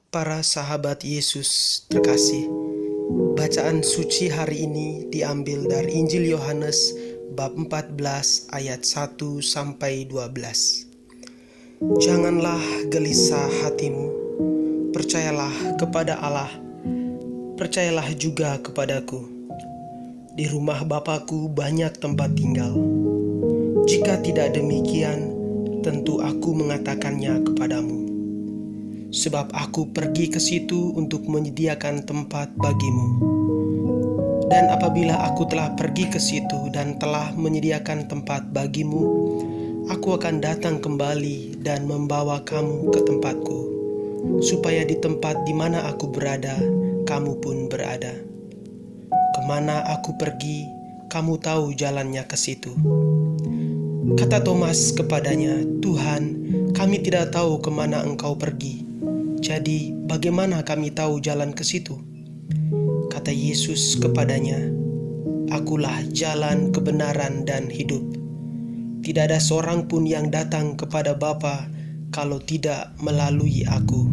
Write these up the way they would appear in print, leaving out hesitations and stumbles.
Para sahabat Yesus terkasih, bacaan suci hari ini diambil dari Injil Yohanes bab 14 ayat 1 sampai 12. Janganlah gelisah hatimu, percayalah kepada Allah, percayalah juga kepadaku. Di rumah Bapakku banyak tempat tinggal. Jika tidak demikian, tentu aku mengatakannya kepadamu. Sebab aku pergi ke situ untuk menyediakan tempat bagimu. Dan apabila aku telah pergi ke situ dan telah menyediakan tempat bagimu, aku akan datang kembali dan membawa kamu ke tempatku, supaya di tempat di mana aku berada, kamu pun berada. Kemana aku pergi, kamu tahu jalannya ke situ. Kata Thomas kepadanya, "Tuhan, kami tidak tahu kemana engkau pergi. Jadi bagaimana kami tahu jalan ke situ?" Kata Yesus kepadanya, "Akulah jalan, kebenaran, dan hidup. Tidak ada seorang pun yang datang kepada Bapa kalau tidak melalui aku.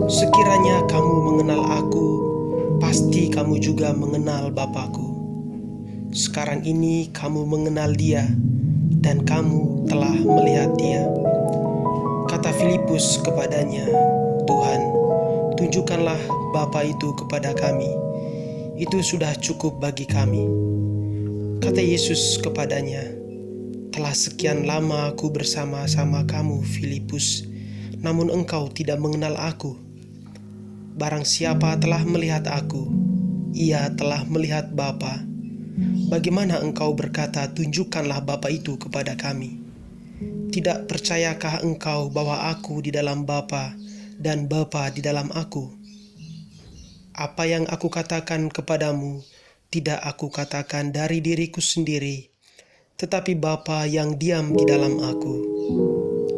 Sekiranya kamu mengenal aku, pasti kamu juga mengenal Bapakku. Sekarang ini kamu mengenal Dia, dan kamu telah melihat Dia." Kata Filipus kepadanya, "Tuhan, tunjukkanlah Bapa itu kepada kami. Itu sudah cukup bagi kami." Kata Yesus kepadanya, "Telah sekian lama aku bersama-sama kamu, Filipus, namun engkau tidak mengenal aku. Barang siapa telah melihat aku, ia telah melihat Bapa. Bagaimana engkau berkata, 'Tunjukkanlah Bapa itu kepada kami'? Tidak percayakah engkau bahwa aku di dalam Bapa dan Bapa di dalam aku? Apa yang aku katakan kepadamu, tidak aku katakan dari diriku sendiri, tetapi Bapa yang diam di dalam aku,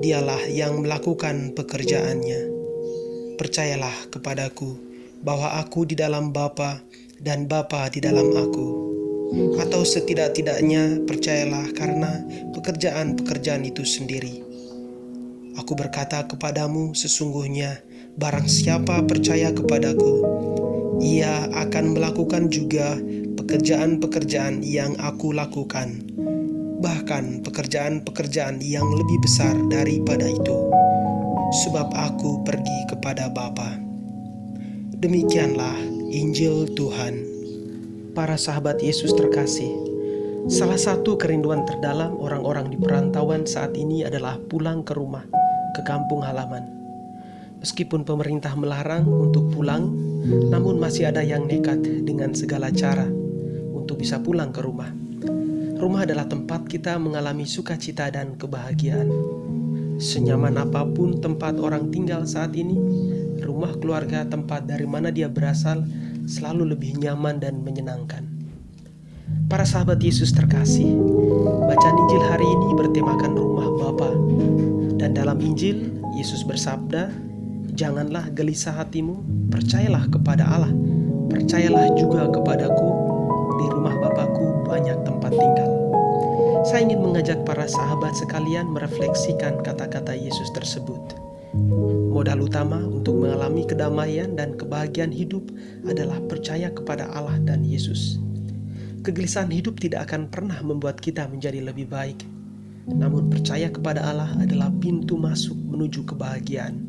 Dialah yang melakukan pekerjaannya. Percayalah kepadaku bahwa aku di dalam Bapa dan Bapa di dalam aku. Atau setidak-tidaknya percayalah karena pekerjaan-pekerjaan itu sendiri. Aku berkata kepadamu, sesungguhnya barang siapa percaya kepadaku, ia akan melakukan juga pekerjaan-pekerjaan yang aku lakukan, bahkan pekerjaan-pekerjaan yang lebih besar daripada itu, sebab aku pergi kepada Bapa." Demikianlah Injil Tuhan. Para sahabat Yesus terkasih, salah satu kerinduan terdalam orang-orang di perantauan saat ini adalah pulang ke rumah, ke kampung halaman. Meskipun pemerintah melarang untuk pulang, namun masih ada yang nekat dengan segala cara untuk bisa pulang ke rumah. Rumah adalah tempat kita mengalami sukacita dan kebahagiaan. Senyaman apapun tempat orang tinggal saat ini, rumah keluarga tempat dari mana dia berasal selalu lebih nyaman dan menyenangkan. Para sahabat Yesus terkasih, bacaan Injil hari ini bertemakan rumah Bapa. Dan dalam Injil, Yesus bersabda, "Janganlah gelisah hatimu, percayalah kepada Allah, percayalah juga kepadaku, di rumah Bapakku banyak tempat tinggal." Saya ingin mengajak para sahabat sekalian merefleksikan kata-kata Yesus tersebut. Modal utama untuk mengalami kedamaian dan kebahagiaan hidup adalah percaya kepada Allah dan Yesus. Kegelisahan hidup tidak akan pernah membuat kita menjadi lebih baik. Namun percaya kepada Allah adalah pintu masuk menuju kebahagiaan.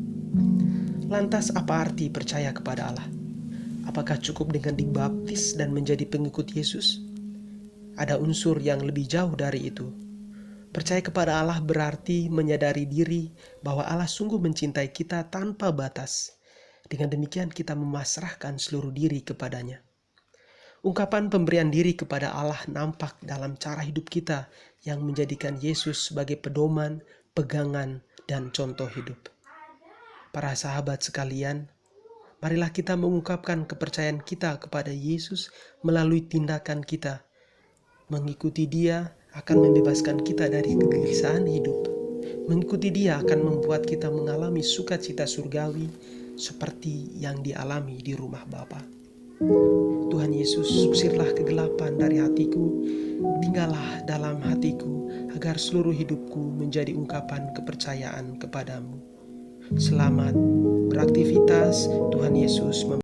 Lantas apa arti percaya kepada Allah? Apakah cukup dengan dibaptis dan menjadi pengikut Yesus? Ada unsur yang lebih jauh dari itu. Percaya kepada Allah berarti menyadari diri bahwa Allah sungguh mencintai kita tanpa batas. Dengan demikian kita memasrahkan seluruh diri kepadanya. Ungkapan pemberian diri kepada Allah nampak dalam cara hidup kita yang menjadikan Yesus sebagai pedoman, pegangan, dan contoh hidup. Para sahabat sekalian, marilah kita mengungkapkan kepercayaan kita kepada Yesus melalui tindakan kita. Mengikuti Dia akan membebaskan kita dari kegelisahan hidup. Mengikuti Dia akan membuat kita mengalami sukacita surgawi seperti yang dialami di rumah Bapa. Tuhan Yesus, usirlah kegelapan dari hatiku, tinggallah dalam hatiku, agar seluruh hidupku menjadi ungkapan kepercayaan kepadamu. Selamat beraktivitas atas. Tuhan Yesus